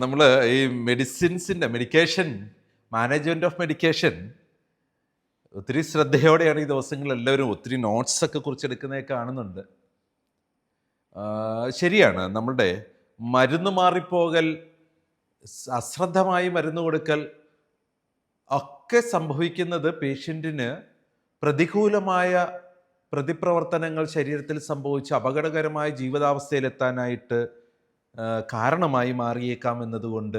നമ്മൾ ഈ medication management of medication ഒത്തിരി ശ്രദ്ധയോടെയാണ് ഈ ദിവസങ്ങളിൽ എല്ലാവരും ഒത്തിരി നോട്ട്സൊക്കെ കുറിച്ചെടുക്കുന്നതൊക്കെ കാണുന്നുണ്ട്. ശരിയാണ്, നമ്മളുടെ മരുന്ന് മാറിപ്പോകൽ, അശ്രദ്ധമായി മരുന്ന് കൊടുക്കൽ ഒക്കെ സംഭവിക്കുന്നത് പേഷ്യൻറ്റിന് പ്രതികൂലമായ പ്രതിപ്രവർത്തനങ്ങൾ ശരീരത്തിൽ സംഭവിച്ച് അപകടകരമായ ജീവിതാവസ്ഥയിലെത്താനായിട്ട് കാരണമായി മാറിയേക്കാം എന്നതുകൊണ്ട്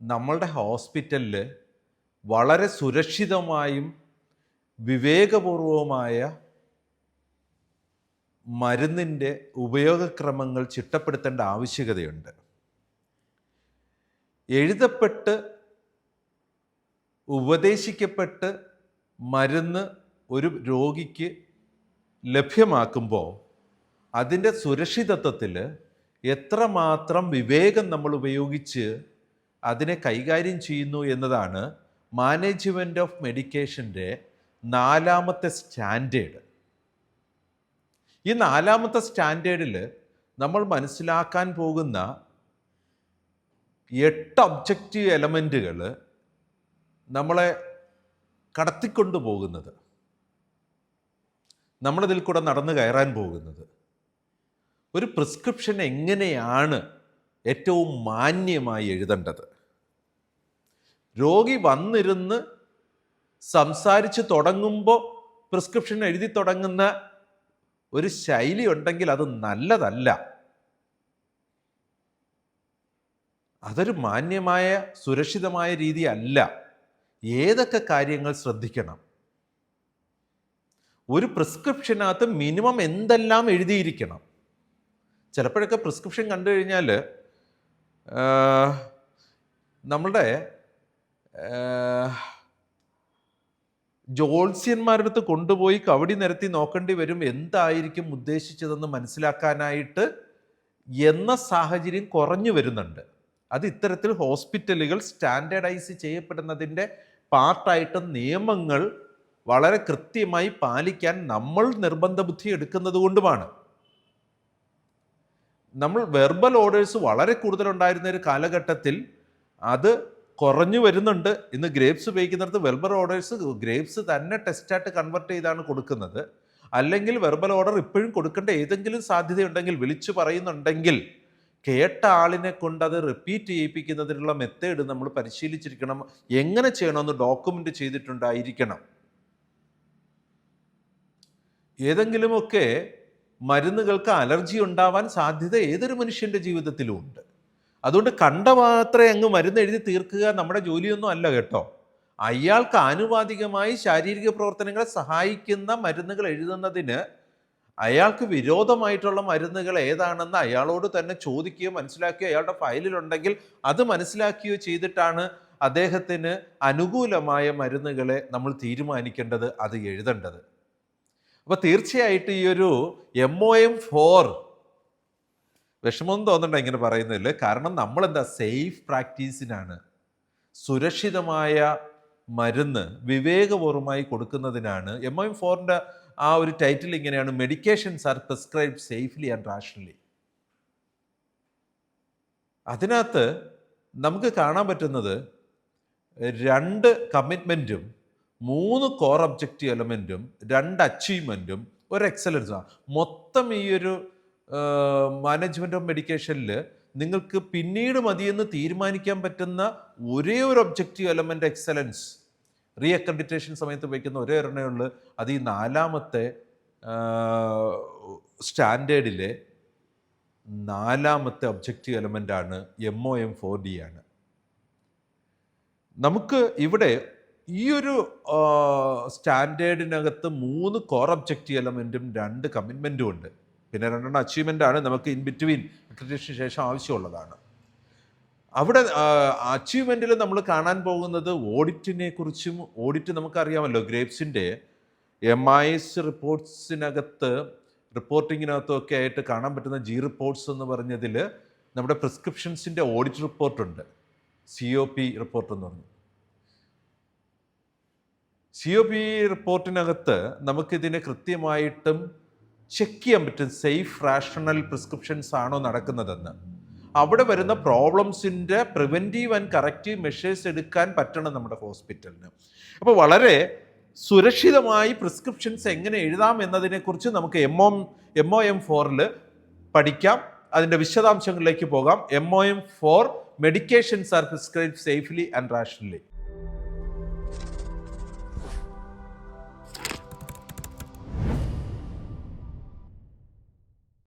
നമ്മളുടെ ഹോസ്പിറ്റലിൽ വളരെ സുരക്ഷിതമായും വിവേകപൂർവമായ മരുന്നിൻ്റെ ഉപയോഗക്രമങ്ങൾ ചിട്ടപ്പെടുത്തേണ്ട ആവശ്യകതയുണ്ട്. എഴുതപ്പെട്ട് ഉപദേശിക്കപ്പെട്ട് മരുന്ന് ഒരു രോഗിക്ക് ലഭ്യമാക്കുമ്പോൾ അതിൻ്റെ സുരക്ഷിതത്വത്തിൽ എത്രമാത്രം വിവേകം നമ്മൾ ഉപയോഗിച്ച് അതിനെ കൈകാര്യം ചെയ്യുന്നു എന്നതാണ് മാനേജ്മെൻറ്റ് ഓഫ് മെഡിക്കേഷൻ്റെ 4ാമത്തെ സ്റ്റാൻഡേർഡ്. ഈ 4ാമത്തെ സ്റ്റാൻഡേർഡിൽ നമ്മൾ മനസ്സിലാക്കാൻ പോകുന്ന 8 ഒബ്ജക്റ്റീവ് എലമെൻറ്റുകൾ നമ്മളെ കടത്തിക്കൊണ്ടു പോകുന്നത്, നമ്മളിതിൽ കൂടെ നടന്നു കയറാൻ പോകുന്നത്, ഒരു പ്രിസ്ക്രിപ്ഷൻ എങ്ങനെയാണ് ഏറ്റവും മാന്യമായി എഴുതേണ്ടത്. രോഗി വന്നിരുന്ന് സംസാരിച്ച് തുടങ്ങുമ്പോൾ പ്രിസ്ക്രിപ്ഷൻ എഴുതി തുടങ്ങുന്ന ഒരു ശൈലി ഉണ്ടെങ്കിൽ അത് നല്ലതല്ല. അതൊരു മാന്യമായ സുരക്ഷിതമായ രീതി അല്ല. ഏതൊക്കെ കാര്യങ്ങൾ ശ്രദ്ധിക്കണം? ഒരു പ്രിസ്ക്രിപ്ഷനകത്ത് മിനിമം എന്തെല്ലാം എഴുതിയിരിക്കണം. ചിലപ്പോഴൊക്കെ പ്രിസ്ക്രിപ്ഷൻ കണ്ടു കഴിഞ്ഞാൽ നമ്മളുടെ ജ്യോത്സ്യന്മാരുടെ അടുത്ത് കൊണ്ടുപോയി കവടി നിരത്തി നോക്കേണ്ടി വരും എന്തായിരിക്കും ഉദ്ദേശിച്ചതെന്ന് മനസ്സിലാക്കാനായിട്ട് എന്ന സാഹചര്യം കുറഞ്ഞു വരുന്നുണ്ട്. അത് ഇത്തരത്തിൽ ഹോസ്പിറ്റലുകൾ സ്റ്റാൻഡേർഡൈസ് ചെയ്യപ്പെടുന്നതിൻ്റെ പാർട്ടായിട്ട് നിയമങ്ങൾ വളരെ കൃത്യമായി പാലിക്കാൻ നമ്മൾ നിർബന്ധ ബുദ്ധി എടുക്കുന്നത് കൊണ്ടുമാണ്. നമ്മൾ വെർബൽ ഓർഡേഴ്സ് വളരെ കൂടുതലുണ്ടായിരുന്ന ഒരു കാലഘട്ടത്തിൽ അത് കുറഞ്ഞു വരുന്നുണ്ട്. ഇന്ന് ഗ്രേപ്സ് ഉപയോഗിക്കുന്നിടത്ത് വെർബൽ ഓർഡേഴ്സ് ഗ്രേപ്സ് തന്നെ ടെസ്റ്റായിട്ട് കൺവെർട്ട് ചെയ്താണ് കൊടുക്കുന്നത്. അല്ലെങ്കിൽ വെർബൽ ഓർഡർ ഇപ്പോഴും കൊടുക്കേണ്ട ഏതെങ്കിലും സാധ്യതയുണ്ടെങ്കിൽ, വിളിച്ചു പറയുന്നുണ്ടെങ്കിൽ കേട്ട ആളിനെ കൊണ്ട് അത് റിപ്പീറ്റ് ചെയ്യിപ്പിക്കുന്നതിനുള്ള മെത്തേഡ് നമ്മൾ പരിശീലിച്ചിരിക്കണം. എങ്ങനെ ചെയ്യണമെന്ന് ഡോക്യുമെൻ്റ് ചെയ്തിട്ടുണ്ടായിരിക്കണം. ഏതെങ്കിലുമൊക്കെ മരുന്നുകൾക്ക് അലർജി ഉണ്ടാവാൻ സാധ്യത ഏതൊരു മനുഷ്യൻ്റെ ജീവിതത്തിലും ഉണ്ട്. അതുകൊണ്ട് കണ്ട മാത്രമേ അങ്ങ് മരുന്ന് എഴുതി തീർക്കുക നമ്മുടെ ജോലിയൊന്നും അല്ല കേട്ടോ. അയാൾക്ക് ആനുപാതികമായി ശാരീരിക പ്രവർത്തനങ്ങളെ സഹായിക്കുന്ന മരുന്നുകൾ എഴുതുന്നതിന് അയാൾക്ക് വിരോധമായിട്ടുള്ള മരുന്നുകൾ ഏതാണെന്ന് അയാളോട് തന്നെ ചോദിക്കുകയോ മനസ്സിലാക്കുകയോ അയാളുടെ ഫയലിലുണ്ടെങ്കിൽ അത് മനസ്സിലാക്കുകയോ ചെയ്തിട്ടാണ് അദ്ദേഹത്തിന് അനുകൂലമായ മരുന്നുകളെ നമ്മൾ തീരുമാനിക്കേണ്ടത്, അത് എഴുതേണ്ടത്. അപ്പോൾ തീർച്ചയായിട്ടും ഈ ഒരു MOM4 വിഷമമൊന്നും തോന്നണ്ട ഇങ്ങനെ പറയുന്നതിൽ. കാരണം നമ്മളെന്താ സേഫ് പ്രാക്ടീസിനാണ്, സുരക്ഷിതമായ മരുന്ന് വിവേകപൂർവമായി കൊടുക്കുന്നതിനാണ്. MOM4ൻ്റെ ആ ഒരു ടൈറ്റിൽ ഇങ്ങനെയാണ്: medications are prescribed safely and rationally. അതിനകത്ത് നമുക്ക് കാണാൻ പറ്റുന്നത് 2 കമ്മിറ്റ്മെൻറ്റും 3 കോർ ഒബ്ജക്റ്റീവ് എലമെൻറ്റും 2 അച്ചീവ്മെൻറ്റും 1 എക്സലൻസും. മൊത്തം ഈ ഒരു മാനേജ്മെൻറ്റ് ഓഫ് മെഡിക്കേഷനിൽ നിങ്ങൾക്ക് പിന്നീട് മതിയെന്ന് തീരുമാനിക്കാൻ പറ്റുന്ന ഒരേ ഒരു objective element excellence. Re accreditation സമയത്ത് ഉപയോഗിക്കുന്ന ഒരേ ഒരെണ്ണേ ഉള്ളൂ. അത് ഈ 4ാമത്തെ സ്റ്റാൻഡേർഡിലെ 4ാമത്തെ ഒബ്ജക്റ്റീവ് എലമെൻ്റാണ്. MOM4D ആണ്. നമുക്ക് ഇവിടെ ഈ ഒരു സ്റ്റാൻഡേർഡിനകത്ത് 3 കോർ ഒബ്ജക്റ്റീവ് എലമെൻറ്റും 2 കമ്മിറ്റ്മെൻറ്റും ഉണ്ട്. പിന്നെ 2 അച്ചീവ്മെൻ്റ് ആണ് നമുക്ക് ഇൻ ബിറ്റ്വീൻ അക്രഡിറ്റേഷന് ശേഷം ആവശ്യമുള്ളതാണ്. അവിടെ അച്ചീവ്മെൻറ്റിൽ നമ്മൾ കാണാൻ പോകുന്നത് ഓഡിറ്റിനെ കുറിച്ചും. ഓഡിറ്റ് നമുക്കറിയാമല്ലോ, ഗ്രേപ്സിൻ്റെ MIS റിപ്പോർട്ട്സിനകത്ത് റിപ്പോർട്ടിങ്ങിനകത്തും ഒക്കെ ആയിട്ട് കാണാൻ പറ്റുന്ന റിപ്പോർട്ട്സ് എന്ന് പറഞ്ഞതിൽ നമ്മുടെ പ്രിസ്ക്രിപ്ഷൻസിൻ്റെ ഓഡിറ്റ് റിപ്പോർട്ടുണ്ട്, COP റിപ്പോർട്ട് എന്ന് പറഞ്ഞു. COP റിപ്പോർട്ടിനകത്ത് നമുക്കിതിനെ കൃത്യമായിട്ടും ചെക്ക് ചെയ്യാൻ പറ്റും സേഫ് റാഷണൽ പ്രിസ്ക്രിപ്ഷൻസ് ആണോ നടക്കുന്നതെന്ന്. അവിടെ വരുന്ന പ്രോബ്ലംസിൻ്റെ പ്രിവെൻറ്റീവ് ആൻഡ് കറക്റ്റീവ് മെഷേഴ്സ് എടുക്കാൻ പറ്റണം നമ്മുടെ ഹോസ്പിറ്റലിന്. അപ്പോൾ വളരെ സുരക്ഷിതമായി പ്രിസ്ക്രിപ്ഷൻസ് എങ്ങനെ എഴുതാം എന്നതിനെക്കുറിച്ച് നമുക്ക് MOM4 പഠിക്കാം. അതിൻ്റെ വിശദാംശങ്ങളിലേക്ക് പോകാം. MOM4 medications are prescribed safely and rationally.